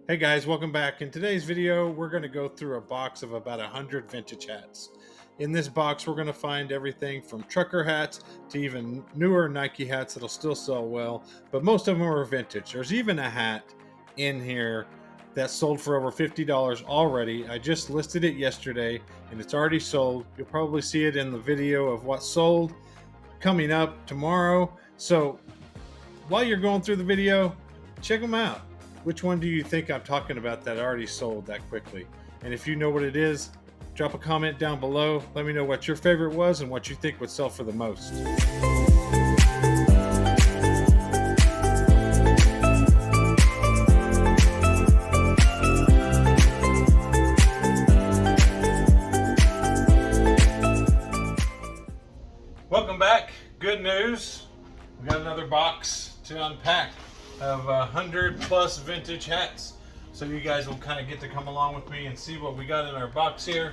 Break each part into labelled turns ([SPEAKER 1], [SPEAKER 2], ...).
[SPEAKER 1] Hey guys, welcome back. In today's video, we're going to go through a box of about 100 vintage hats. In this box, we're going to find everything from trucker hats to even newer Nike hats that'll still sell well, but most of them are vintage. There's even a hat in here that sold for over $50 already. I just listed it yesterday and it's already sold. You'll probably see it in the video of what sold coming up tomorrow. So while you're going through the video, check them out. Which one do you think I'm talking about that already sold that quickly? And if you know what it is, drop a comment down below. Let me know what your favorite was and what you think would sell for the most. Welcome back. Good news. We got another box to unpack of 100 plus vintage hats. So you guys will kind of get to come along with me and see what we got in our box here.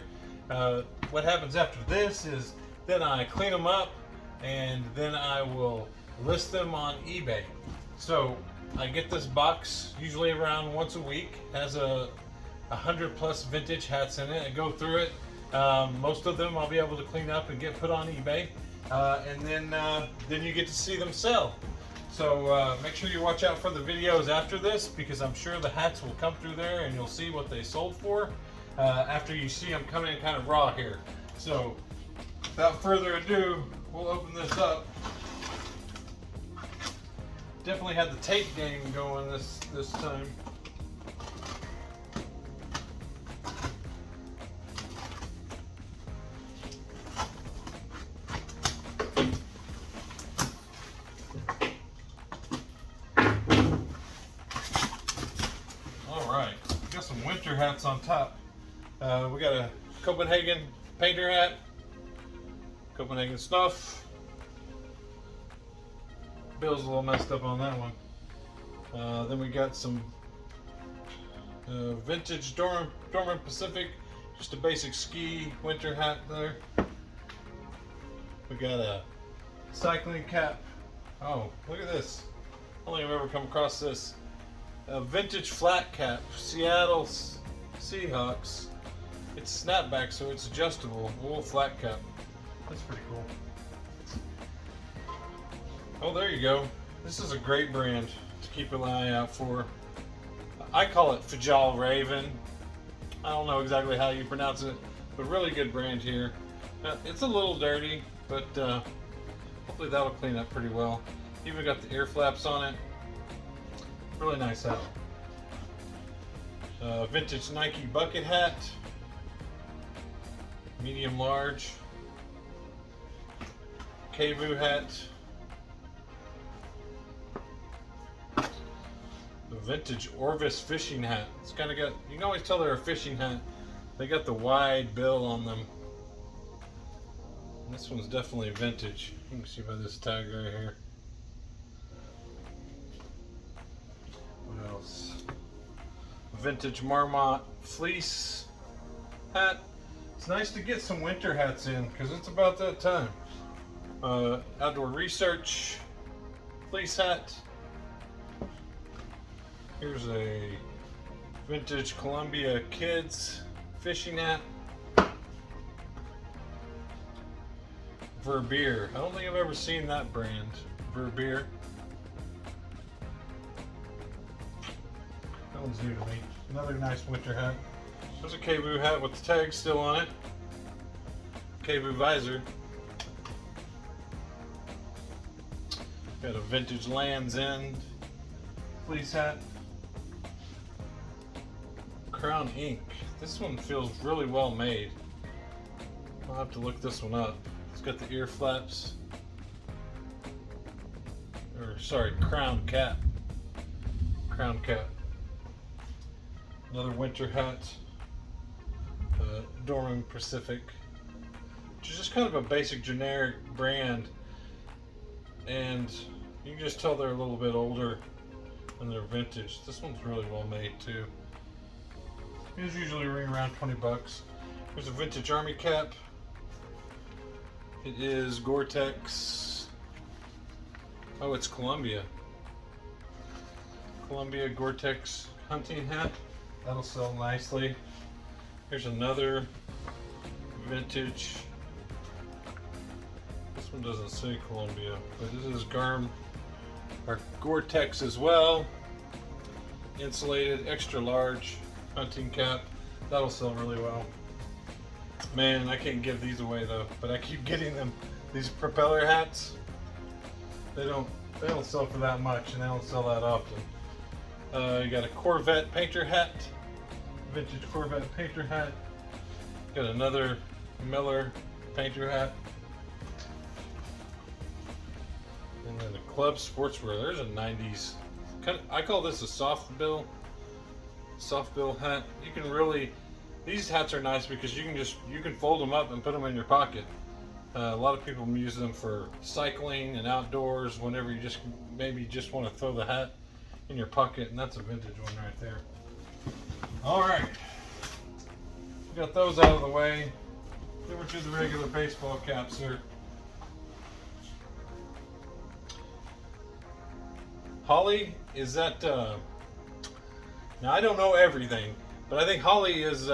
[SPEAKER 1] What happens after this is then I clean them up and then I will list them on eBay. So I get this box usually around once a week. Has a 100 plus vintage hats in it. I go through it. Most of them I'll be able to clean up and get put on eBay. And then you get to see them sell. So make sure you watch out for the videos after this, because I'm sure the hats will come through there and you'll see what they sold for after you see them come in kind of raw here. So without further ado, we'll open this up. Definitely had the tape game going this time. Some winter hats on top. We got a Copenhagen painter hat, Copenhagen snuff. Bill's a little messed up on that one. Then we got some vintage Dorman Pacific, just a basic ski winter hat there. We got a cycling cap. Oh, look at this. I don't think I've ever come across this. A vintage flat cap, Seattle Seahawks. It's snapback, so it's adjustable. A little flat cap. That's pretty cool. Oh, there you go. This is a great brand to keep an eye out for. I call it Fjällräven. I don't know exactly how you pronounce it, but really good brand here. It's a little dirty, but hopefully that'll clean up pretty well. Even got the ear flaps on it. Really nice hat. Vintage Nike bucket hat. Medium large. KVU hat. The vintage Orvis fishing hat. It's kind of got, you can always tell they're a fishing hat. They got the wide bill on them. And this one's definitely vintage. You can see by this tag right here. What else? Vintage Marmot fleece hat. It's nice to get some winter hats in because it's about that time. Outdoor Research fleece hat. Here's a vintage Columbia Kids fishing hat. Verbeer. I don't think I've ever seen that brand. Verbeer. That one's new to me. Another nice winter hat. There's a KVU hat with the tag still on it. KVU visor. Got a vintage Lands' End fleece hat. Crown Ink. This one feels really well made. I'll have to look this one up. It's got the ear flaps. Or sorry, crown cap. Crown cap. Another winter hat, Dorman Pacific, which is just kind of a basic generic brand, and you can just tell they're a little bit older and they're vintage. This one's really well made too. These usually ring around 20 bucks. There's a vintage Army cap. It is Gore-Tex. Oh, it's Columbia. Columbia Gore-Tex hunting hat. That'll sell nicely. Here's another vintage. This one doesn't say Columbia, but this is Gore-Tex as well. Insulated, extra large hunting cap. That'll sell really well. Man, I can't give these away though, but I keep getting them. These propeller hats, they don't sell for that much, and they don't sell that often. You got a Corvette painter hat, vintage Corvette painter hat. Got another Miller painter hat. And then the Club Sportswear. There's a 90s. I call this a soft bill hat. You can really, these hats are nice because you can fold them up and put them in your pocket. A lot of people use them for cycling and outdoors whenever you maybe just want to throw the hat in your pocket, and that's a vintage one right there. All right, we got those out of the way. Then we're to the regular baseball caps here. Holley, is that, now I don't know everything, but I think Holley is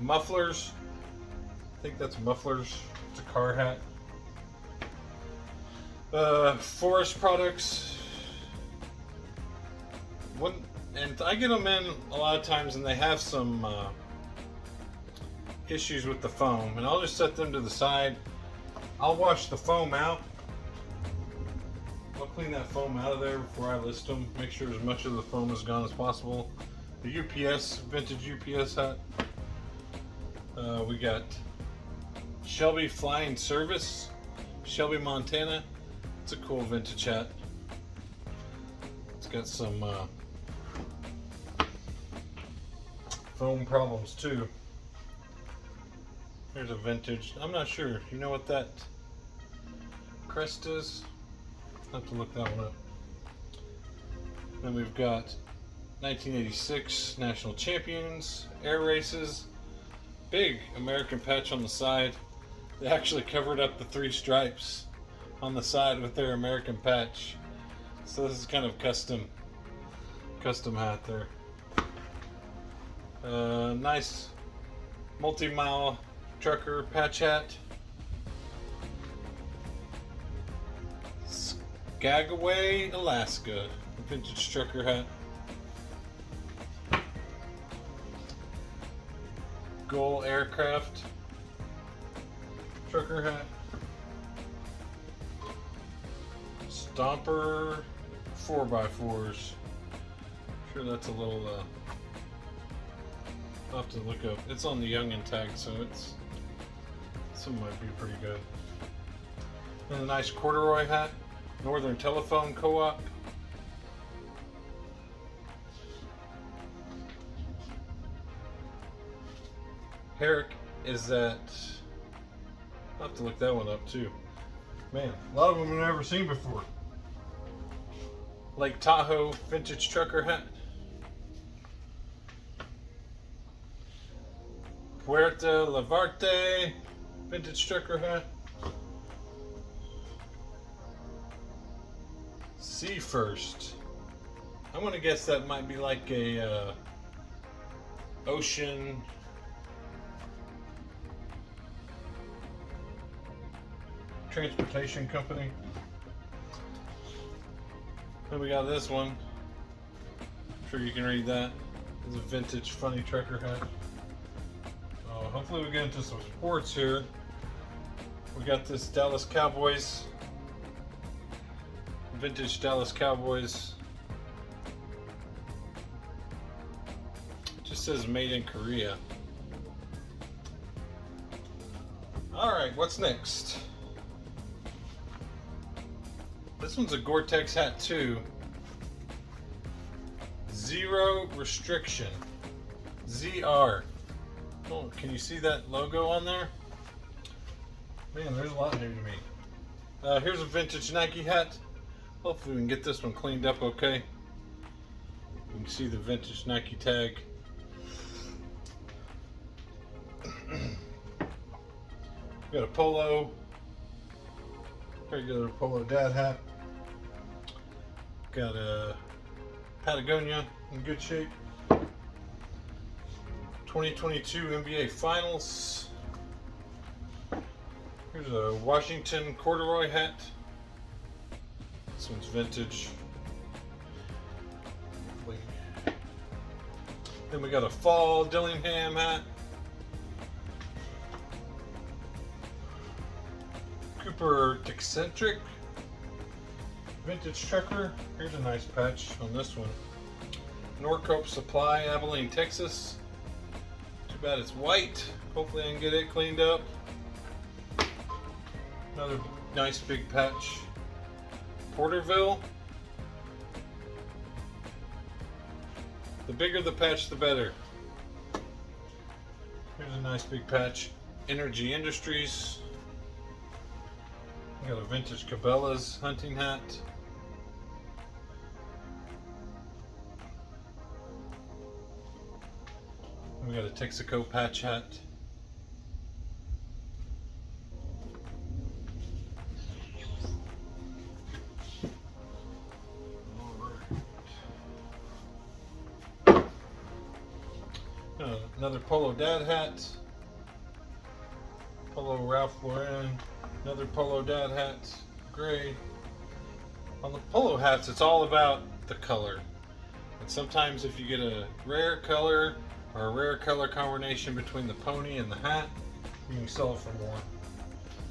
[SPEAKER 1] mufflers. I think that's mufflers. It's a car hat. Forest Products. And I get them in a lot of times, and they have some issues with the foam, and I'll just set them to the side. I'll wash the foam out. I'll clean that foam out of there before I list them. Make sure as much of the foam is gone as possible. The UPS, vintage UPS hat. We got Shelby Flying Service, Shelby, Montana. It's a cool vintage hat. It's got some foam problems too. Here's a vintage. I'm not sure. You know what that crest is? I'll have to look that one up. Then we've got 1986 National Champions, Air Races, big American patch on the side. They actually covered up the 3 stripes on the side with their American patch. So this is kind of custom hat there. Nice multi-mile trucker patch hat. Skagway, Alaska, vintage trucker hat. Gull Aircraft trucker hat. Stomper 4x4s. Sure, that's a little. I'll have to look up. It's on the Youngin tag, so some might be pretty good. And a nice corduroy hat. Northern Telephone Co-op. Herrick is that. I'll have to look that one up too. Man, a lot of them I've never seen before. Lake Tahoe vintage trucker hat. Puerto Lavarte vintage trucker hat. Sea First. I'm gonna guess that might be like a ocean transportation company. Then we got this one. I'm sure you can read that. It's a vintage funny trucker hat. Hopefully we get into some sports here. We got this Dallas Cowboys, vintage Dallas Cowboys. It just says made in Korea. All right, what's next? This one's a Gore-Tex hat too. Zero Restriction. ZR. Oh, can you see that logo on there? Man, there's a lot new to me. Here's a vintage Nike hat. Hopefully we can get this one cleaned up okay. You can see the vintage Nike tag. Got a polo. Regular polo dad hat. Got a Patagonia in good shape. 2022 NBA Finals. Here's a Washington corduroy hat. This one's vintage. Then we got a fall Dillingham hat. Cooper Eccentric vintage trucker. Here's a nice patch on this one. Norcope Supply, Abilene, Texas. Too bad it's white. Hopefully I can get it cleaned up. Another nice big patch. Porterville. The bigger the patch, the better. Here's a nice big patch. Energy Industries. We got a vintage Cabela's hunting hat. We got a Texaco patch hat. Another Polo Dad hat. Polo Ralph Lauren. Another Polo Dad hat. Gray. On the polo hats, it's all about the color. And sometimes if you get a rare color or a rare color combination between the pony and the hat, you can sell it for more.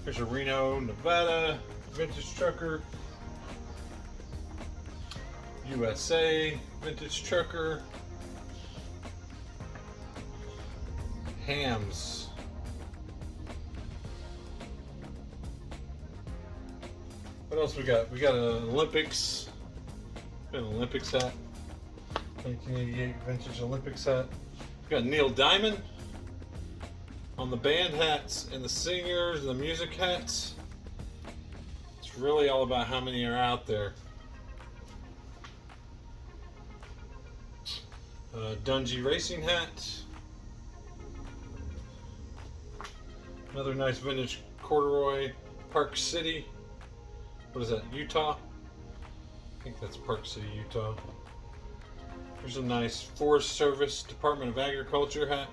[SPEAKER 1] Here's a Reno, Nevada vintage trucker. USA vintage trucker. Hams. What else we got? We got an Olympics. Got an Olympics hat. 1988 vintage Olympics hat. We got Neil Diamond on the band hats and the singers and the music hats. It's really all about how many are out there. Dungy Racing hat. Another nice vintage corduroy, Park City. What is that, Utah? I think that's Park City, Utah. Here's a nice Forest Service, Department of Agriculture hat.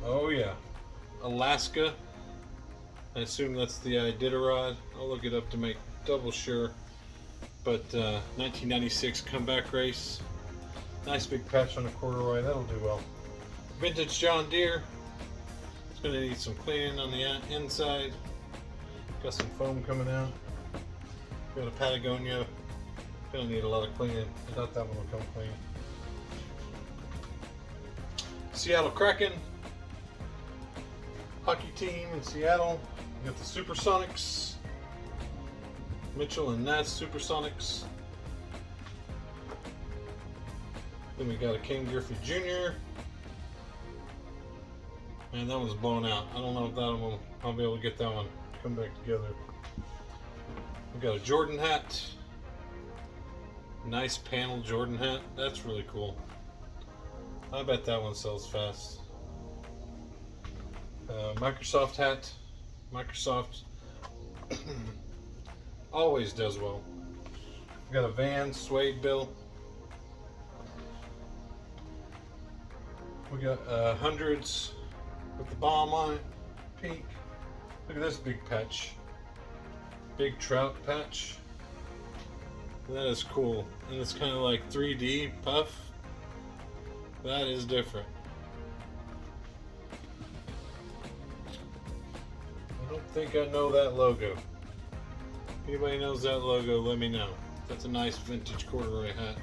[SPEAKER 1] Oh yeah, Alaska. I assume that's the Iditarod. I'll look it up to make double sure. But 1996 comeback race. Nice big patch on the corduroy, that'll do well. Vintage John Deere. It's going to need some cleaning on the inside. Got some foam coming out. Got a Patagonia. Going to need a lot of cleaning. I thought that one would come clean. Seattle Kraken. Hockey team in Seattle. We got the Supersonics. Mitchell and Nats Supersonics. Then we got a Ken Griffey Jr. Man, that one's blown out. I don't know if that one, I'll be able to get that one come back together. We got a Jordan hat. Nice panel Jordan hat. That's really cool. I bet that one sells fast. Microsoft hat. Microsoft always does well. We got a Vans suede bill. We got hundreds with the bomb on it, pink. Look at this big patch. Big trout patch. That is cool. And it's kind of like 3D puff. That is different. I don't think I know that logo. If anybody knows that logo, let me know. That's a nice vintage corduroy hat.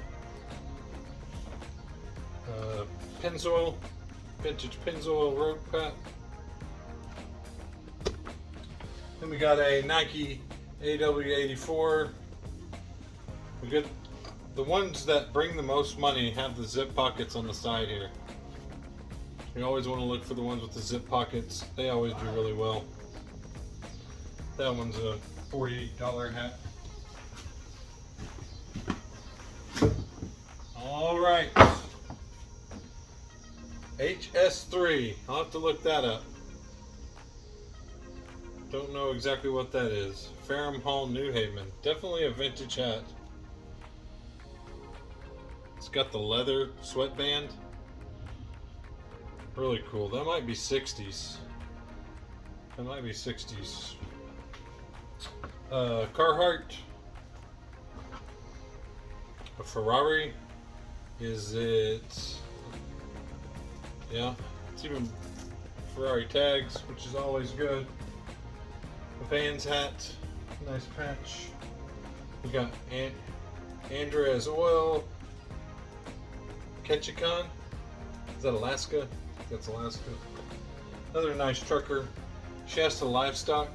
[SPEAKER 1] Pennzoil. Vintage Pennzoil rope hat. Then we got a Nike AW84. We get the ones that bring the most money have the zip pockets on the side here. You always want to look for the ones with the zip pockets. They always do really well. That one's a $48 hat. All right. HS3. I'll have to look that up. Don't know exactly what that is. Fareham Hall, New Haven. Definitely a vintage hat. It's got the leather sweatband. Really cool. That might be 60s. That might be 60s. Carhartt. A Ferrari. Is it? Yeah. It's even Ferrari tags, which is always good. A Vans hat. Nice patch. We got Andreas Oil. Ketchikan. Is that Alaska? That's Alaska. Another nice trucker. Shasta Livestock.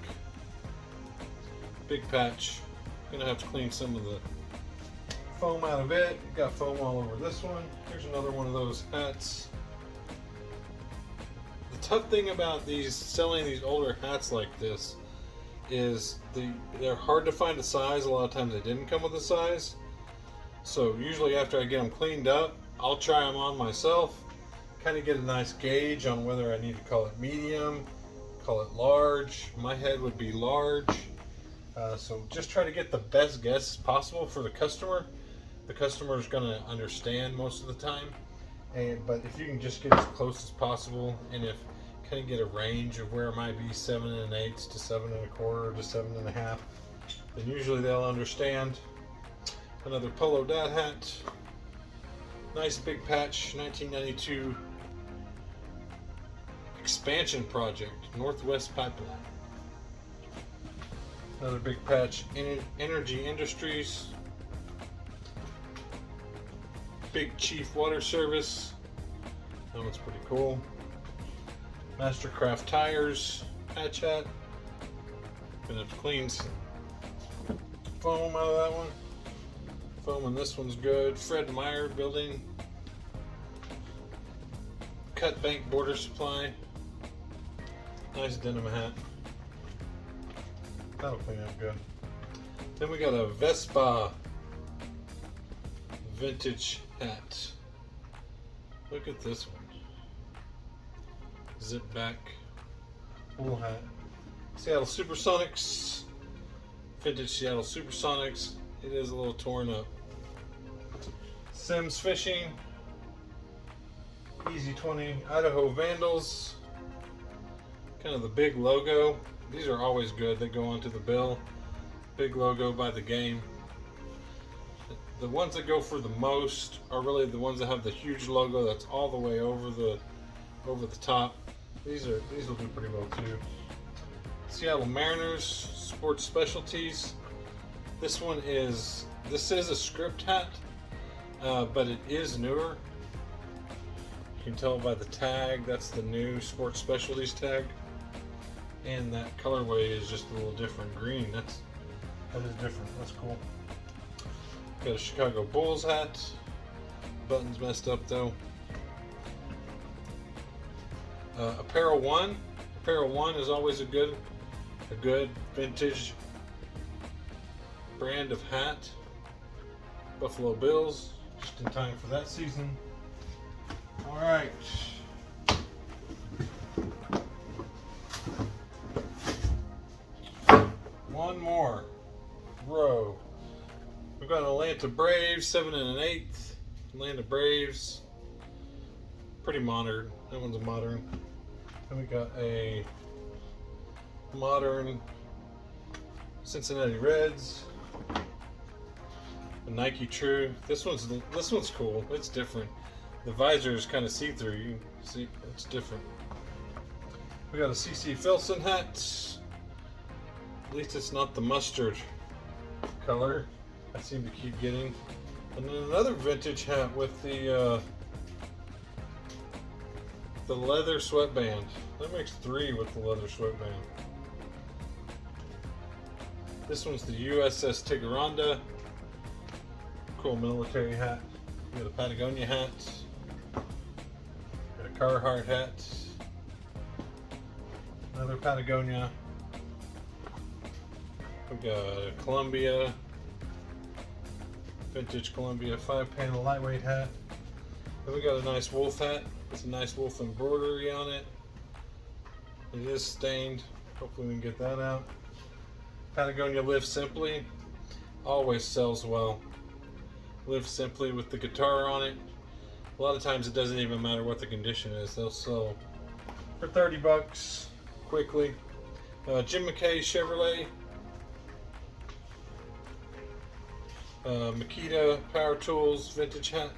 [SPEAKER 1] Big patch. Gonna have to clean some of the foam out of it. Got foam all over this one. Here's another one of those hats. The tough thing about selling these older hats like this is they're hard to find a size. A lot of times they didn't come with a size. So usually after I get them cleaned up, I'll try them on myself, kind of get a nice gauge on whether I need to call it medium, call it large. My head would be large. So just try to get the best guess possible for the customer. The customer is going to understand most of the time. But if you can just get as close as possible, and if kind of get a range of where it might be 7 1/8 to 7 1/4 to 7 1/2, then usually they'll understand. Another polo dad hat. Nice big patch, 1992 expansion project, Northwest Pipeline. Another big patch, Energy Industries. Big Chief Water Service. That one's pretty cool. Mastercraft Tires patch hat. Gonna have to clean some foam out of that one. Foam on this one's good. Fred Meyer Building. Cut Bank Border Supply. Nice denim hat. That'll clean up good. Then we got a Vespa vintage hat. Look at this one. Zip back wool hat. Seattle Supersonics. Vintage Seattle Supersonics. It is a little torn up. Sims Fishing. Easy 20 Idaho Vandals. Kind of the big logo. These are always good. They go onto the bill. Big logo by the game. The ones that go for the most are really the ones that have the huge logo that's all the way over the top. These will do pretty well too. Seattle Mariners Sports Specialties. This is a script hat, but it is newer. You can tell by the tag, that's the new Sports Specialties tag. And that colorway is just a little different green. That is different. That's cool. Got a Chicago Bulls hat. Button's messed up though. Apparel One. Apparel One is always a good vintage brand of hat. Buffalo Bills, just in time for that season. All right. One more row. We've got an Atlanta Braves, 7 1/8. Atlanta Braves. Pretty modern. That one's a modern. Then we got a modern Cincinnati Reds. A Nike True. This one's cool. It's different. The visor is kind of see-through. You can see it's different. We got a CC Filson hat. At least it's not the mustard color I seem to keep getting. And then another vintage hat with the leather sweatband. That makes 3 with the leather sweatband. This one's the USS Tigoranda. Cool military hat. We got a Patagonia hat. Got a Carhartt hat. Another Patagonia. We got a Columbia. Vintage Columbia 5-panel lightweight hat. Then we got a nice wolf hat. It's a nice wolf embroidery on it. It is stained. Hopefully we can get that out. Patagonia Live Simply always sells well. Live Simply with the guitar on it. A lot of times it doesn't even matter what the condition is. They'll sell for 30 bucks quickly. Jim McKay Chevrolet. Makita Power Tools vintage hat.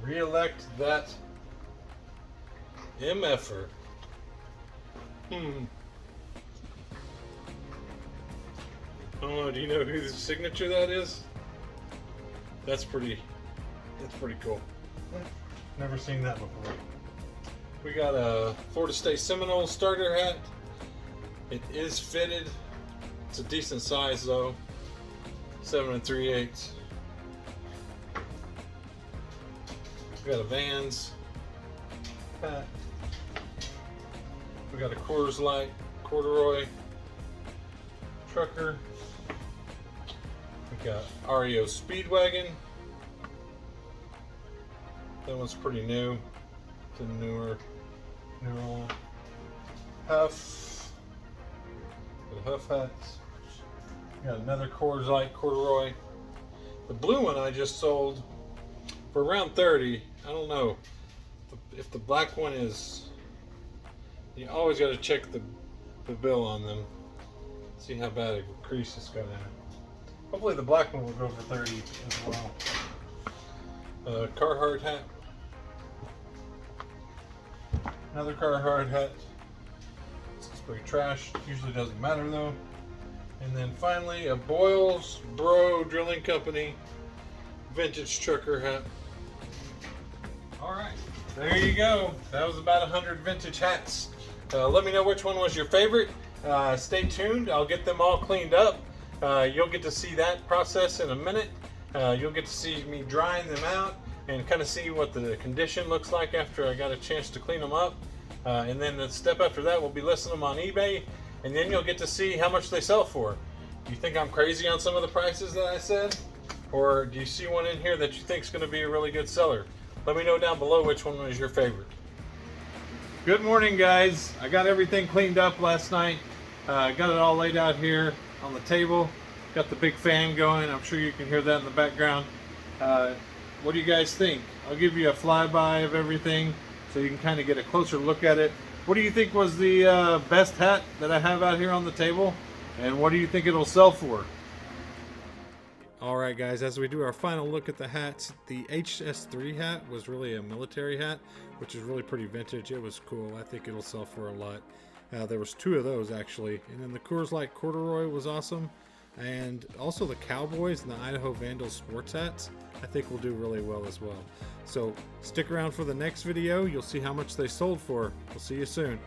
[SPEAKER 1] Re-elect that MFer. Oh, do you know whose signature that is? That's pretty cool. Never seen that before. We got a Florida State Seminole starter hat. It is fitted. It's a decent size though. 7 3/8. We got a Vans hat. We got a Coors Light corduroy trucker. We got REO Speedwagon. That one's pretty new. It's a newer one. Huff. Got a Huff hat. Got another Coors Light corduroy. The blue one I just sold for around 30. I don't know if the black one is. You always got to check the bill on them. See how bad a crease it's got in it. Hopefully the black one will go for 30 as well. Carhartt hat. Another Carhartt hat. This is pretty trash. Usually doesn't matter though. And then finally a Boyles Bro Drilling Company vintage trucker hat. Alright, there you go. That was about 100 vintage hats. Let me know which one was your favorite. Stay tuned. I'll get them all cleaned up. You'll get to see that process in a minute. You'll get to see me drying them out and kind of see what the condition looks like after I got a chance to clean them up. And then the step after that will be listing them on eBay, and then you'll get to see how much they sell for. Do you think I'm crazy on some of the prices that I said? Or do you see one in here that you think is going to be a really good seller? Let me know down below which one was your favorite. Good morning, guys. I got everything cleaned up last night. Got it all laid out here on the table. Got the big fan going. I'm sure you can hear that in the background. What do you guys think? I'll give you a flyby of everything so you can kind of get a closer look at it. What do you think was the best hat that I have out here on the table? And what do you think it'll sell for? Alright guys, as we do our final look at the hats, the HS3 hat was really a military hat, which is really pretty vintage. It was cool. I think it'll sell for a lot. There was 2 of those actually. And then the Coors Light corduroy was awesome. And also the Cowboys and the Idaho Vandals sports hats, I think will do really well as well. So stick around for the next video. You'll see how much they sold for. We'll see you soon.